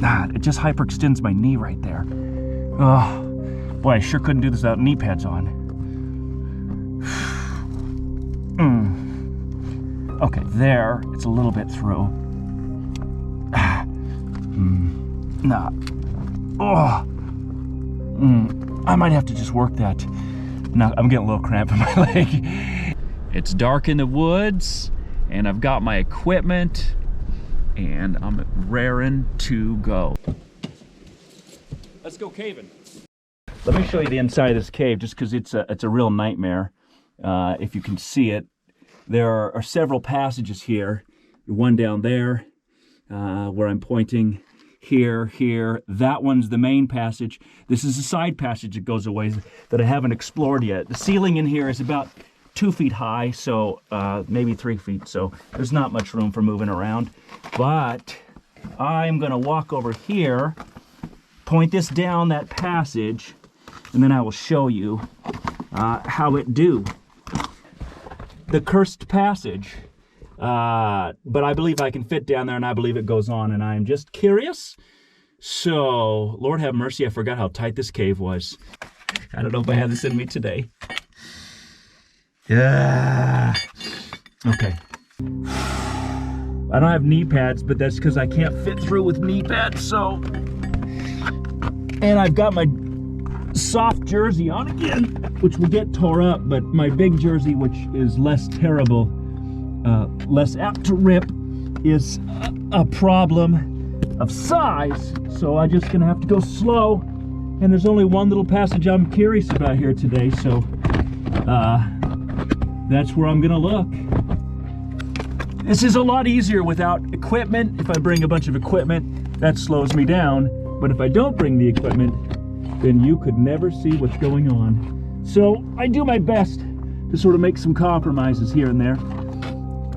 It just hyperextends my knee right there. Oh, boy, I sure couldn't do this without knee pads on. Okay, there, it's a little bit through. Nah. Oh. I might have to just work that. Now, I'm getting a little cramp in my leg. It's dark in the woods, and I've got my equipment, and I'm raring to go. Let's go caving. Let me show you the inside of this cave, just because it's a real nightmare. If you can see it, there are several passages here. One down there, where I'm pointing. Here. That one's the main passage. This is a side passage that goes away that I haven't explored yet. The ceiling in here is about 2 feet high, so maybe 3 feet, so there's not much room for moving around. But I'm gonna walk over here, point this down that passage, and then I will show you how it do. The cursed passage. But I believe I can fit down there, and I believe it goes on, and I'm just curious. So, Lord have mercy, I forgot how tight this cave was. I don't know if I have this in me today. Yeah. Okay. I don't have knee pads, but that's because I can't fit through with knee pads, so. And I've got my soft jersey on again, which will get tore up, but my big jersey, which is less terrible, less apt to rip, is a problem of size, so I'm just gonna have to go slow. And there's only one little passage I'm curious about here today, so that's where I'm gonna look. This is a lot easier without equipment. If I bring a bunch of equipment, that slows me down, but if I don't bring the equipment, then you could never see what's going on. So I do my best to sort of make some compromises here and there.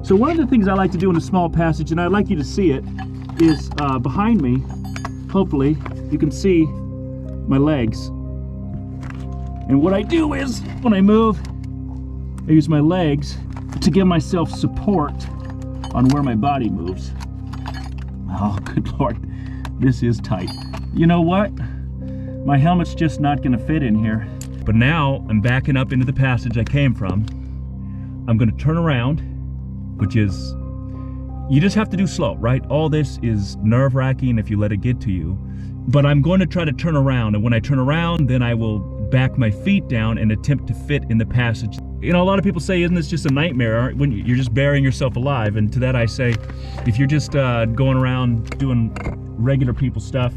So one of the things I like to do in a small passage, and I'd like you to see it, is behind me, hopefully, you can see my legs. And what I do is, when I move, I use my legs to give myself support on where my body moves. Oh, good Lord, this is tight. You know what? My helmet's just not gonna fit in here. But now I'm backing up into the passage I came from. I'm gonna turn around, which is, you just have to do slow, right? All this is nerve-wracking if you let it get to you. But I'm going to try to turn around, and when I turn around, then I will back my feet down and attempt to fit in the passage. You know, a lot of people say, isn't this just a nightmare when you're just burying yourself alive? And to that I say, if you're just going around doing regular people stuff,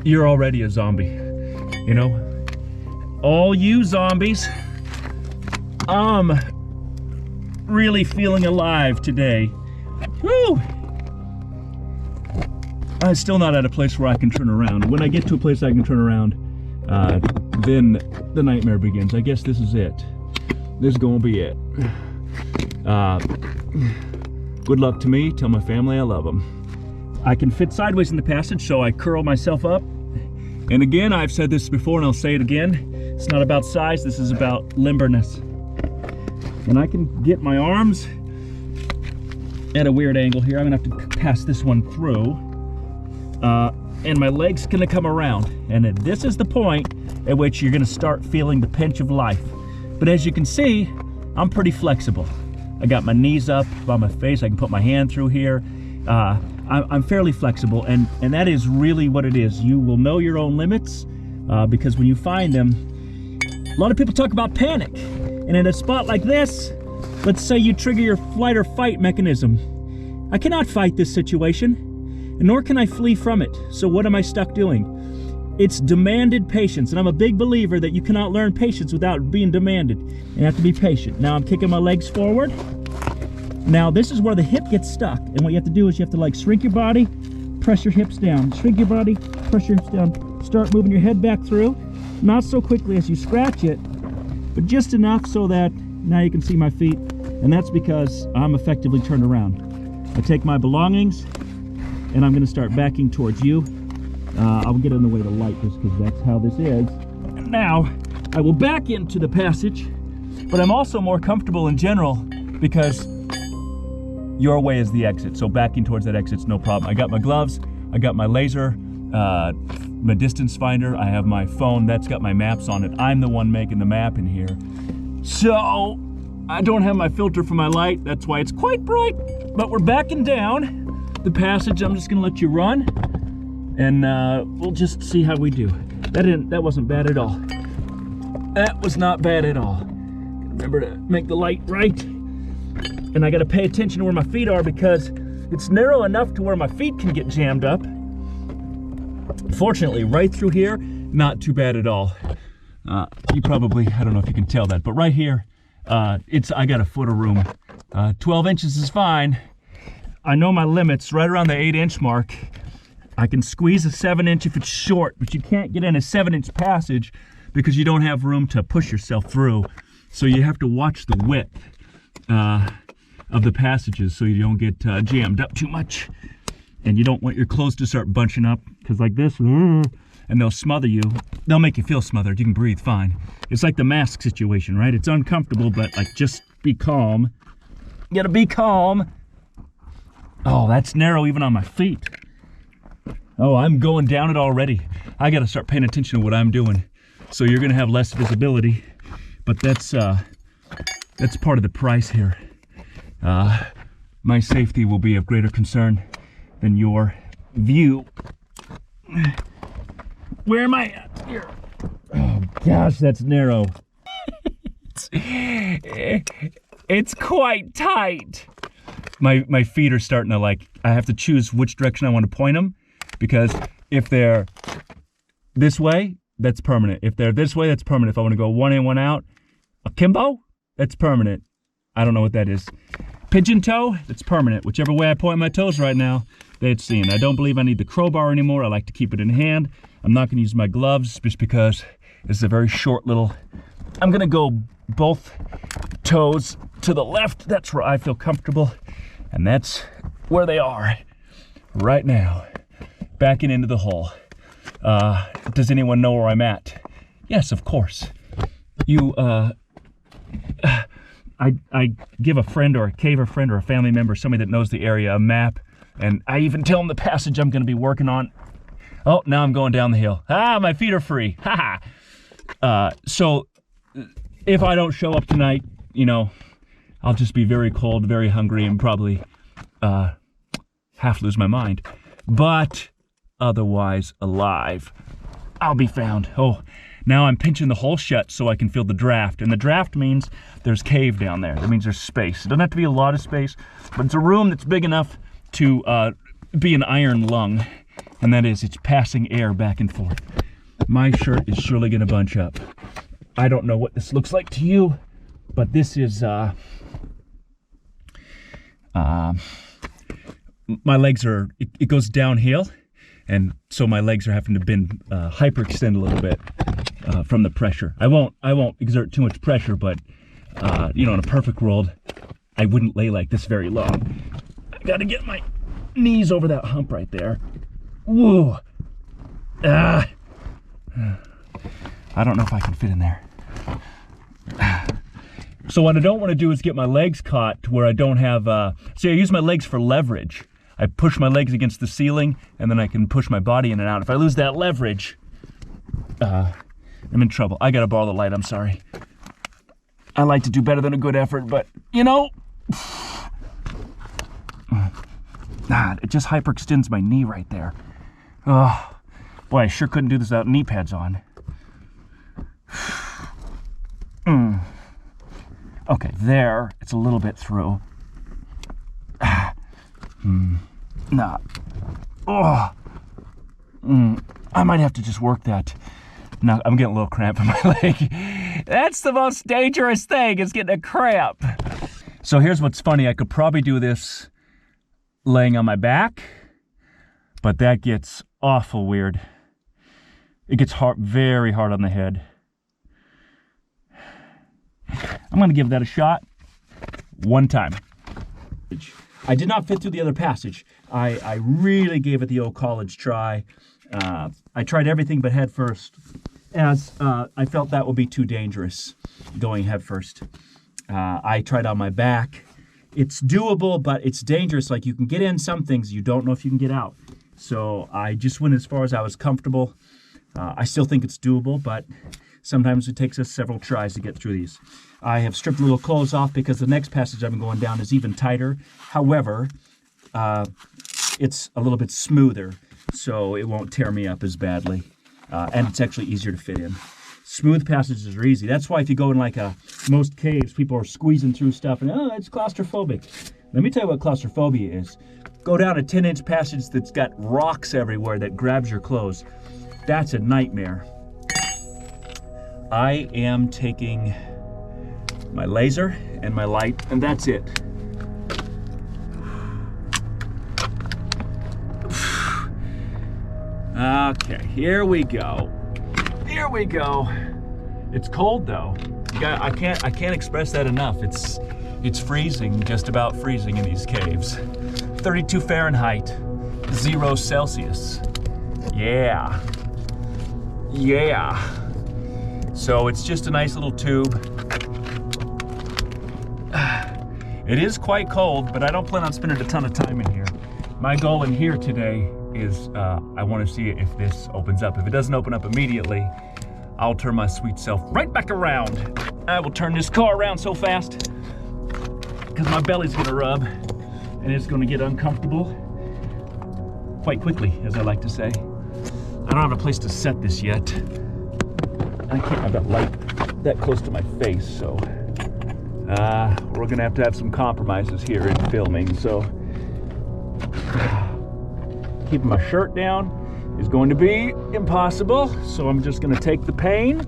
you're already a zombie, you know? All you zombies, really feeling alive today. Woo! I'm still not at a place where I can turn around. When I get to a place I can turn around, then the nightmare begins. I guess this is it. This is gonna be it. Good luck to me. Tell my family I love them. I can fit sideways in the passage, so I curl myself up. And again, I've said this before and I'll say it again. It's not about size, this is about limberness. And I can get my arms at a weird angle here. I'm gonna have to pass this one through. And my leg's gonna come around. And this is the point at which you're gonna start feeling the pinch of life. But as you can see, I'm pretty flexible. I got my knees up by my face. I can put my hand through here. I'm fairly flexible, and that is really what it is. You will know your own limits, because when you find them, a lot of people talk about panic. And in a spot like this, let's say you trigger your flight or fight mechanism. I cannot fight this situation, and nor can I flee from it. So what am I stuck doing? It's demanded patience, and I'm a big believer that you cannot learn patience without being demanded. You have to be patient. Now I'm kicking my legs forward. Now this is where the hip gets stuck, and what you have to do is you have to like shrink your body, press your hips down. Shrink your body, press your hips down. Start moving your head back through. Not so quickly as you scratch it, but just enough so that now you can see my feet, and that's because I'm effectively turned around. I take my belongings, and I'm gonna start backing towards you. I'll get in the way of the light just because that's how this is. And now, I will back into the passage, but I'm also more comfortable in general because your way is the exit. So backing towards that exit's no problem. I got my gloves, I got my laser, my distance finder, I have my phone, that's got my maps on it. I'm the one making the map in here. So I don't have my filter for my light, that's why it's quite bright. But we're backing down the passage. I'm just gonna let you run, and we'll just see how we do. That wasn't bad at all. That was not bad at all. Remember to make the light right. And I gotta pay attention to where my feet are because it's narrow enough to where my feet can get jammed up. Fortunately, right through here, not too bad at all. You probably, I don't know if you can tell that, but right here, I got a foot of room. 12 inches is fine. I know my limits right around the 8-inch mark. I can squeeze a 7-inch if it's short, but you can't get in a 7-inch passage because you don't have room to push yourself through. So you have to watch the width of the passages so you don't get jammed up too much. And you don't want your clothes to start bunching up, because like this, and they'll smother you. They'll make you feel smothered. You can breathe fine. It's like the mask situation, right? It's uncomfortable, but like just be calm. You gotta be calm. Oh, that's narrow even on my feet. Oh, I'm going down it already. I gotta start paying attention to what I'm doing. So you're gonna have less visibility, but that's part of the price here. My safety will be of greater concern than your view. Where am I at here? Oh gosh, that's narrow. It's quite tight. My feet are starting to I have to choose which direction I want to point them, because if they're this way, that's permanent. If they're this way, that's permanent. If I want to go one in, one out, akimbo, that's permanent. I don't know what that is. Pigeon toe, that's permanent. Whichever way I point my toes right now, they'd seen. I don't believe I need the crowbar anymore. I like to keep it in hand. I'm not gonna use my gloves just because this is a very short little, I'm gonna go both toes to the left. That's where I feel comfortable. And that's where they are right now. Backing into the hole. Does anyone know where I'm at? Yes, of course. I give a friend or a caver friend or a family member, somebody that knows the area, a map, and I even tell them the passage I'm going to be working on. Oh, now I'm going down the hill. My feet are free. So if I don't show up tonight, I'll just be very cold, very hungry, and probably half lose my mind. But otherwise alive, I'll be found. Oh, now I'm pinching the hole shut so I can feel the draft. And the draft means there's cave down there. That means there's space. It doesn't have to be a lot of space, but it's a room that's big enough to be an iron lung. And that is, it's passing air back and forth. My shirt is surely gonna bunch up. I don't know what this looks like to you, but this is, my legs are, it goes downhill. And so my legs are having to bend, hyperextend a little bit from the pressure. I won't exert too much pressure, but in a perfect world, I wouldn't lay like this very long. I gotta get my knees over that hump right there. Whoa. I don't know if I can fit in there. So what I don't want to do is get my legs caught to where I don't have, see, I use my legs for leverage. I push my legs against the ceiling, and then I can push my body in and out. If I lose that leverage, I'm in trouble. I gotta borrow the light, I'm sorry. I like to do better than a good effort, but, it just hyperextends my knee right there. Oh, boy, I sure couldn't do this without knee pads on. Okay, there, it's a little bit through. Nah. Oh. I might have to just work that. No, I'm getting a little cramp in my leg. That's the most dangerous thing, is getting a cramp. So here's what's funny. I could probably do this laying on my back, but that gets awful weird. It gets hard, very hard on the head. I'm gonna give that a shot one time. I did not fit through the other passage. I really gave it the old college try. I tried everything but head first, as I felt that would be too dangerous, going head first. I tried on my back, it's doable, but it's dangerous. Like, you can get in some things, you don't know if you can get out. So I just went as far as I was comfortable. I still think it's doable, but sometimes it takes us several tries to get through these. I have stripped a little clothes off because the next passage I'm going down is even tighter. However, it's a little bit smoother, so it won't tear me up as badly. And it's actually easier to fit in. Smooth passages are easy. That's why if you go in like most caves, people are squeezing through stuff and, oh, it's claustrophobic. Let me tell you what claustrophobia is. Go down a 10-inch passage that's got rocks everywhere that grabs your clothes. That's a nightmare. I am taking my laser and my light, and that's it. Okay, here we go. Here we go. It's cold though. I can't express that enough. It's freezing, just about freezing in these caves. 32 Fahrenheit, 0 Celsius. Yeah. Yeah. So it's just a nice little tube. It is quite cold, but I don't plan on spending a ton of time in here. My goal in here today is I want to see if this opens up. If it doesn't open up immediately, I'll turn my sweet self right back around. I will turn this car around so fast because my belly's gonna rub and it's gonna get uncomfortable quite quickly, as I like to say. I don't have a place to set this yet. I can't have that light that close to my face, so we're gonna have to have some compromises here in filming. So keeping my shirt down is going to be impossible, so I'm just gonna take the pain.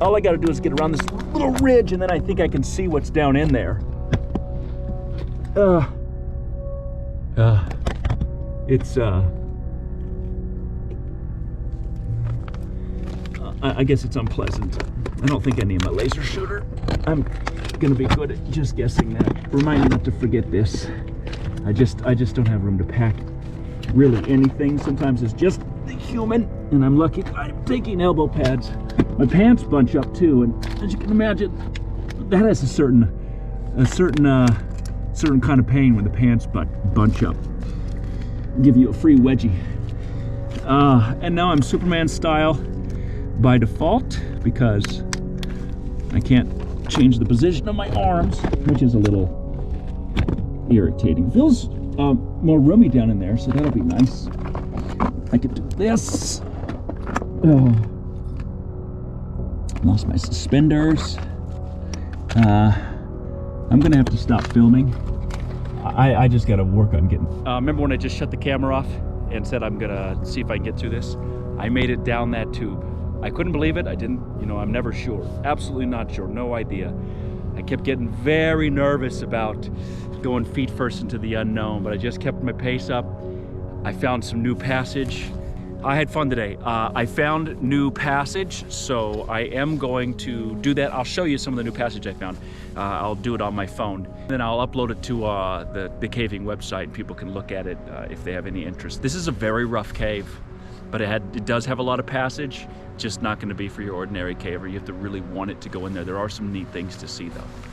All I gotta do is get around this little ridge, and then I think I can see what's down in there. I guess it's unpleasant. I don't think I need my laser shooter. I'm gonna be good at just guessing that. Remind me not to forget this. I just don't have room to pack really anything. Sometimes it's just the human, and I'm lucky I'm taking elbow pads. My pants bunch up too, and as you can imagine, that has a certain kind of pain when the pants bunch up. Give you a free wedgie. And now I'm Superman style by default because I can't change the position of my arms, which is a little irritating. Feels more roomy down in there, so that'll be nice. I could do this. Lost my suspenders. I'm gonna have to stop filming. I just gotta work on getting. Remember when I just shut the camera off and said I'm gonna see if I can get through this? I made it down that tube. I couldn't believe it. I didn't, I'm never sure. Absolutely not sure, no idea. I kept getting very nervous about going feet first into the unknown, but I just kept my pace up. I found some new passage. I had fun today. I found new passage, so I am going to do that. I'll show you some of the new passage I found. I'll do it on my phone. Then I'll upload it to the caving website, and people can look at it if they have any interest. This is a very rough cave, but it does have a lot of passage. Just not going to be for your ordinary caver. You have to really want it to go in there. There are some neat things to see though.